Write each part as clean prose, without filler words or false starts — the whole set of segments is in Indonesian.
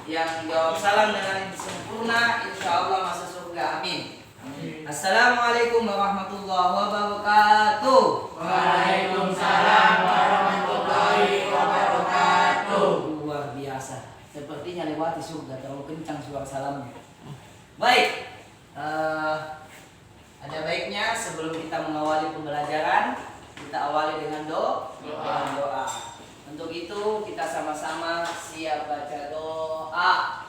Yang jawab salam dengan sempurna, insya Allah masuk surga. Amin. Assalamualaikum warahmatullahi wabarakatuh. Waalaikumsalam warahmatullahi wabarakatuh. Luar biasa. Sepertinya lewati surga, terlalu kencang suara salamnya. Baik, ada baiknya sebelum kita mengawali pembelajaran, kita awali dengan doa. Untuk itu kita sama-sama siap baca doa.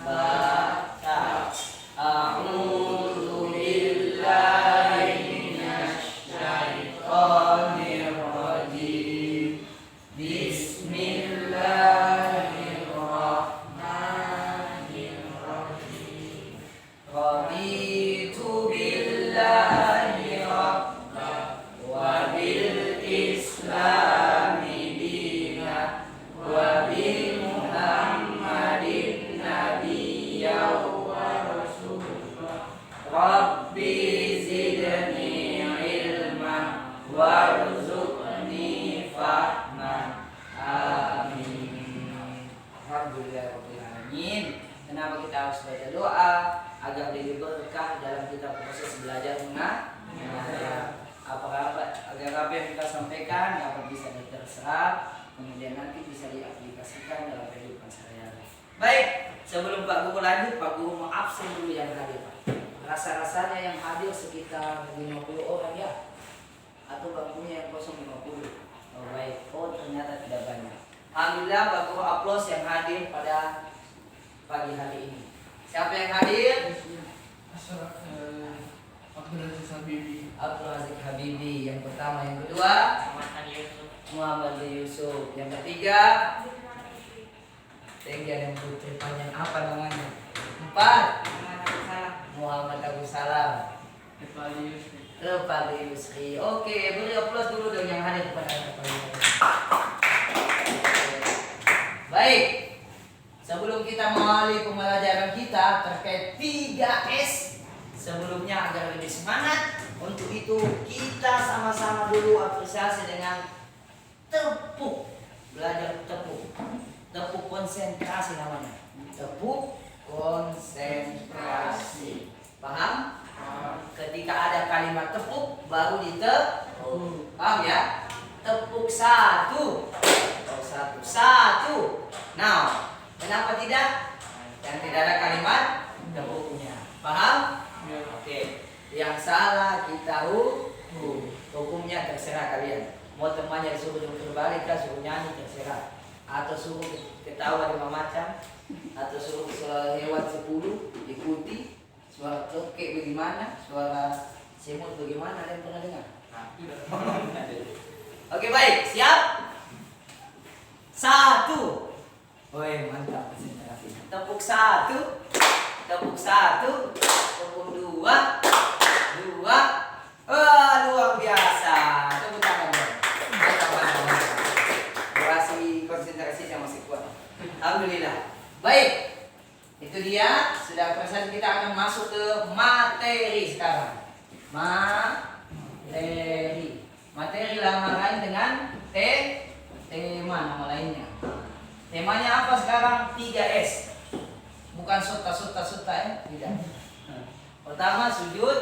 Baca. A'udzu billahi minasy syaithanir rajim. Bismillahirrahmanirrahim. Raditu billahi rabban wa bil islami dinan wa bi Muhammadin nabiyyan Rabbi zidni ilman warzuqni fahman. Amin. Alhamdulillahirabbil alamin. Kenapa kita harus baca doa? Agar diri berkah dalam kita proses belajar mengajar. Agar apa yang kita sampaikan dapat bisa terserap, kemudian nanti bisa diaplikasikan dalam kehidupan sehari-hari. Baik, sebelum Pak Guru lanjut, Pak Guru mau absen dulu yang hadir, Pak. Rasa-rasanya yang hadir sekitar 50 orang ya, atau bangkunya yang kosong 50. Oh baik, oh ternyata tidak banyak. Alhamdulillah Pak Guru aplaus yang hadir pada pagi hari ini. Siapa yang hadir? Abdul Aziz Habibi. Abdul Aziz Habibi yang pertama, yang kedua Muhammad Yusuf, yang ketiga Tenggian yang putri panjang apa namanya? 4 Muhammad Abu Salam. Rupali Yusri. Oke, beri aplaus dulu dong yang hadir kepada Rupali Yusri. Baik, sebelum kita mengawali pembelajaran kita terkait 3S, sebelumnya agar lebih semangat, untuk itu kita sama-sama dulu apresiasi dengan tepuk. Belajar tepuk. Tepuk konsentrasi namanya. Tepuk konsentrasi. Paham? Ketika ada kalimat tepuk baru ditepuk. Paham ya? Tepuk satu. Nah, kenapa tidak? Yang tidak ada kalimat tepuknya. Paham? Oke. Yang salah kita hukum. Hukumnya terserah kalian. Mau temannya disuruh berbalik, suruh nyanyi terserah. Atau suruh ketawa 5 macam, atau suruh suara hewan 10 ikuti, suara tokek bagaimana, suara semut bagaimana, ada yang pernah dengar? Oke baik, siap? 1. Woi mantap, tepuk 1, tepuk 1, tepuk 2, luar biasa. Tepuk tangan dong. Durasi konsentrasinya masih kuat. Alhamdulillah. Baik, itu dia. Sudah proses, kita akan masuk ke materi sekarang. Materi lama lain dengan tema nama lainnya. Temanya apa sekarang? 3S. Bukan sota ya, tidak. Pertama sujud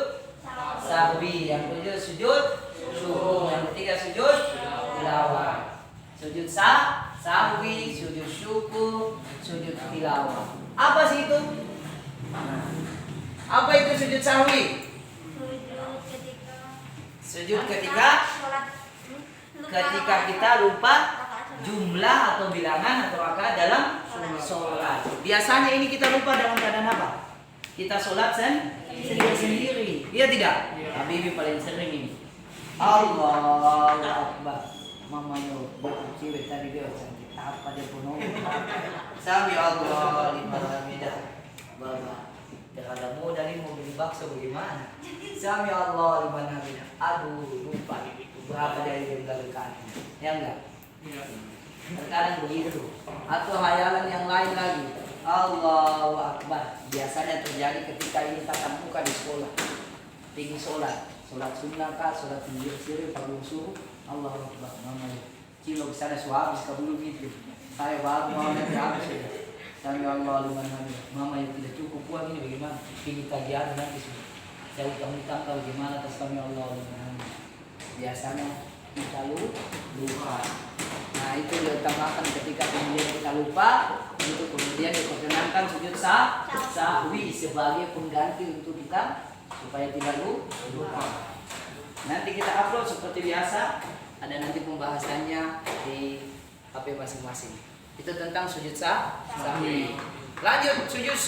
sahwi, yang kedua sujud syukur, yang ketiga sujud tilawah. Sujud sahwi, sujud syukur, sujud tilawah. Apa sih itu? Apa itu sujud sahwi? Sujud ketika kita lupa jumlah atau bilangan atau rakaat dalam sholat. Biasanya ini kita lupa dalam keadaan apa? Kita sholat sendiri. Iya tidak? Habibi paling sering ini. Allahu Akbar. Mama yo, cewek tadi dia cantik. Apa dia pun Sami Allah liman hamidah. Bapak, terhadap modal ini mau beli bakso bagaimana? Sami Allah liman hamidah. Aduh, lupa. Berapa dari dia belakang? Ya enggak? Iya. Terkadang begitu. Atau hayalan yang lain lagi. Allahu Akbar. Biasanya terjadi ketika ini tatap muka di sekolah. Tinggi sholat sunnah kah, sholat sendiri pagi subuh. Allahu Akbar. Namanya. Cilo kesana suami kabulu gitu. Saya baru mau nanti apa sih? Sami Allah liman hamidah. Mama yang tidak cukup uang ini bagaimana? Pergi tagihan nanti sudah. Saya utang-utang kalau gimana atas Sami Allah liman hamidah. Biasanya kita lupa. Nah itu diutamakan ketika kemudian kita lupa, itu kemudian diperkenankan sujud sahwi sebagai pengganti untuk kita supaya tidak lupa. Nanti kita upload seperti biasa, ada nanti pembahasannya di HP masing-masing. Itu tentang sujud sahwi. Lanjut sujud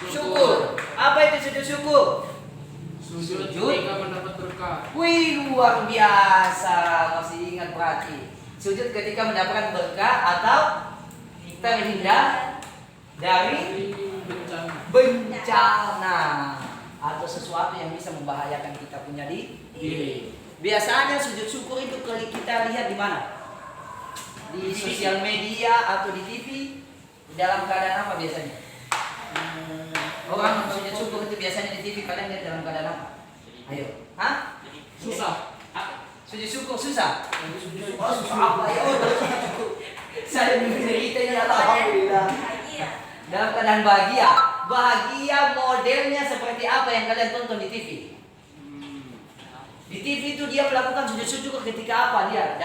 syukur. Apa itu sujud syukur? Sujud ketika mendapat berkah. Wih luar biasa, masih ingat berarti. Sujud ketika mendapatkan berkah atau terhindar dari bencana atau sesuatu yang bisa membahayakan kita punya diri. Biasanya sujud syukur itu kalau kita lihat di mana? Di sosial media atau di TV. Dalam keadaan apa biasanya? Orang sujud syukur itu biasanya di TV, kalian lihat dalam keadaan apa? Ayo, hah? Susah. Sujud syukur susah? Oh susah apa ya? Oh sujud syukur. Saya menderita ini alhamdulillah. Dalam keadaan bahagia. Bahagia modelnya seperti apa yang kalian tonton di TV? Di TV itu dia melakukan sujud syukur ketika apa dia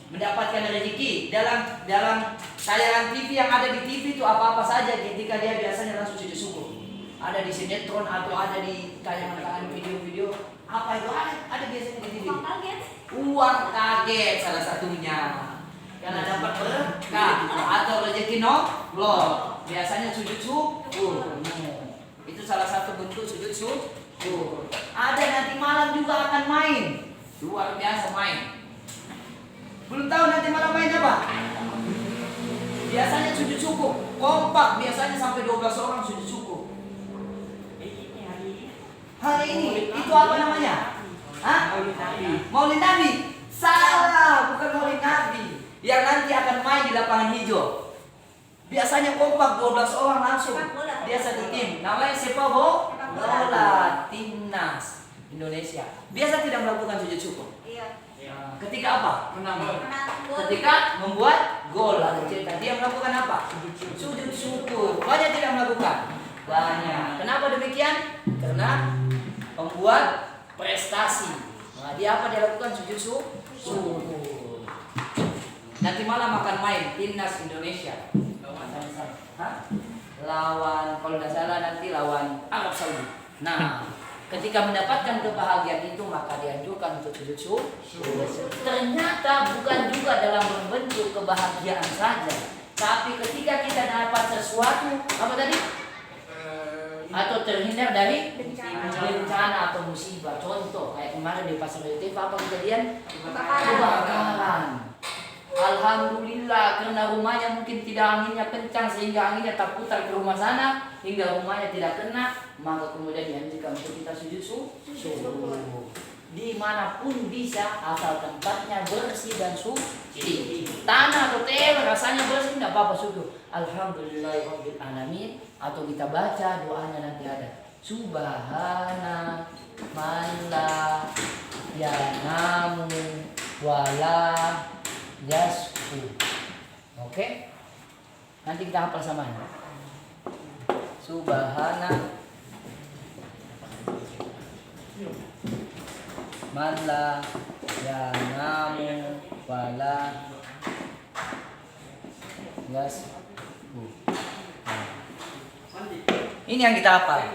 mendapatkan rezeki. Dalam tayangan TV yang ada di TV itu apa-apa saja ketika dia biasanya langsung sujud syukur. Ada di sinetron atau ada di tayangan video-video apa itu ada biasanya di TV. Uang kaget salah satunya. Karena dapat berkah atau rezeki nolong. Biasanya sujud syukur. Itu salah satu bentuk sujud syukur. Ada nanti malam juga akan main. Luar biasa main. Belum tahu nanti malam main apa? Biasanya sujud syukur. Kompak biasanya sampai 12 orang sujud syukur. Hari ini itu apa namanya? Hah? Maulid Nabi. Salah, bukan Maulid Nabi. Yang nanti akan main di lapangan hijau. Biasanya kompak 12 orang langsung. Dia satu tim. Namanya sepak bola timnas Indonesia. Biasa tidak melakukan sujud syukur. Ketika apa? Ketika membuat gol atau cetak, dia melakukan apa? Sujud syukur. Banyak tidak melakukan? Banyak. Kenapa demikian? Karena membuat prestasi. Nah, dia apa? Dia lakukan sujud syukur. Nanti malam akan main timnas Indonesia. Lawan, kalau tidak salah nanti lawan Arab Saudi. Nah, ketika mendapatkan kebahagiaan itu maka dianjurkan untuk sujud syukur. Ternyata bukan juga dalam bentuk kebahagiaan saja, tapi ketika kita dapat sesuatu apa tadi? Atau terhindar dari bencana atau musibah. Contoh kayak kemarin di Pasar Yotif apa kejadian? Kebakaran. Alhamdulillah karena rumahnya mungkin tidak anginnya kencang sehingga anginnya tak putar ke rumah sana hingga rumahnya tidak kena, maka kemudian dianjurkan untuk kita sujud syukur. Dimanapun bisa asal tempatnya bersih dan suci. Tanah atau teh rasanya bersih tidak apa-apa syukur. Alhamdulillahirabbil alamin. Atau kita baca doanya nanti ada. Subhana man la yanamu wala yasku. Oke? Nanti kita hafal sama ini. Subhana man la yanamu wala yasku. Ini yang kita hafal.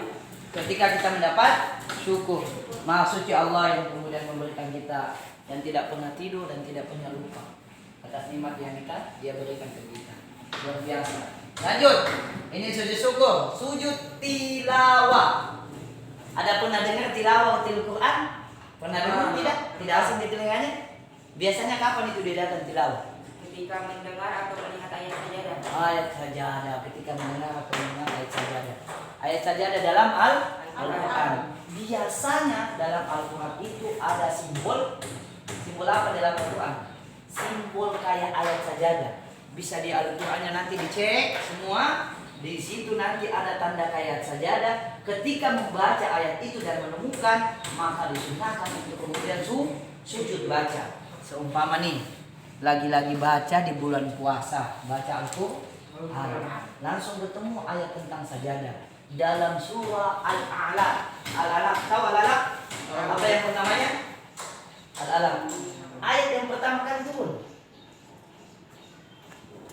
Ketika kita mendapat syukur, Maha Suci Allah yang kemudian memberikan kita yang tidak pernah tidur dan tidak pernah lupa atas nikmat yang dia berikan ke kita. Luar biasa. Lanjut. Ini sujud syukur, sujud tilawah. Ada pernah dengar tilawah Quran? Pernah dengar tidak? Tidak asing di telinganya? Biasanya kapan itu diadakan tilawah? Ketika mendengar atau melihat ayat sajadah. Ayat sajadah, ketika mendengar atau mendengar ayat sajadah. Ayat sajadah dalam Al-Quran. Biasanya dalam Al-Quran itu ada simbol. Simbol apa dalam Al-Quran? Simbol kayak ayat sajadah. Bisa di Al-Qurannya nanti dicek semua. Di situ nanti ada tanda kayak sajadah. Ketika membaca ayat itu dan menemukan, maka disunahkan untuk kemudian sujud baca. Seumpama nih, lagi-lagi baca di bulan puasa, baca Al-Qur'an. Langsung ketemu ayat tentang sajadah dalam surah Al-A'la. Al-Alaq, tahu Al-Alaq? Apa yang pertamanya? Al-Alaq. Ayat yang pertama kali turun.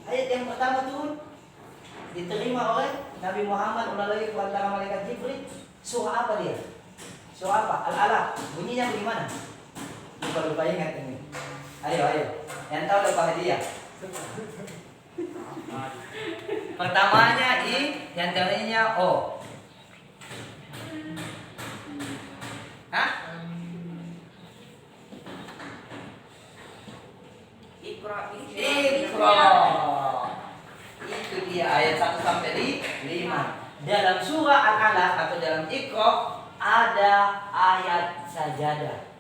Ayat yang pertama turun diterima oleh Nabi Muhammad melalui perantara malaikat Jibril. Surah apa dia? Surah apa? Al-Alaq. Bunyinya bagaimana? Lupa ingat ini. Ayo. Yang tahu dapat hadiah. Pertamanya I, yang terakhirnya O. Hah? Iqra. Itu dia ayat 1 sampai 5. Dalam surah Al-Alaq atau dalam Iqra ada ayat sajadah.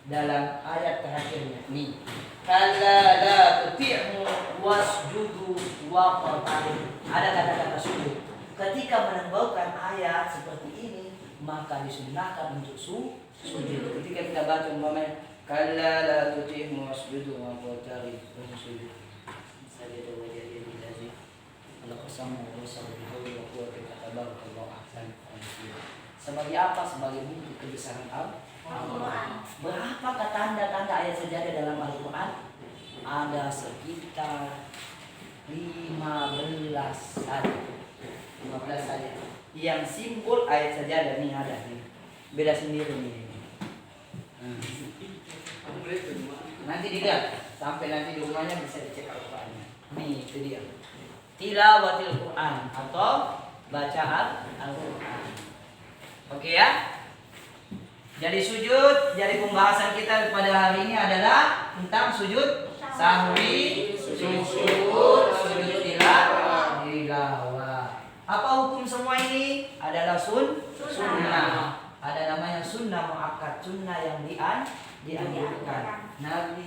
Dalam ayat terakhirnya nih, kalla la tuti'hu wasjudu waqtarib. Ada kata-kata sujud. Ketika menembakkan ayat seperti ini, maka disunnahkan untuk sujud. Ketika kita baca umpamanya kalla la tuti'hu wasjudu waqtarib, sujud. Sajada wajhihi lillazi al-qasamu wa wasahu bihi wa quwwati tabarakallahu ahsan. Sebagai apa? Sebagai bukti kebesaran Al-Quran. Berapa tanda-tanda ayat sajadah dalam Al-Quran? Ada sekitar 15 saja. 15 saja. Yang simbol ayat sajadah nih ada nih. Beda sendiri nih. Nanti dilihat. Sampai nanti di rumahnya bisa dicek Al-Qurannya. Nih itu dia. Tilawatil Quran atau bacaan Al-Quran. Oke ya. Jadi sujud, jadi pembahasan kita pada hari ini adalah tentang sujud sahwi, sujud tilawah. Apa hukum semua ini? Adalah sunnah. Ada namanya sunnah muakkad, sunnah yang dianjurkan. Nabi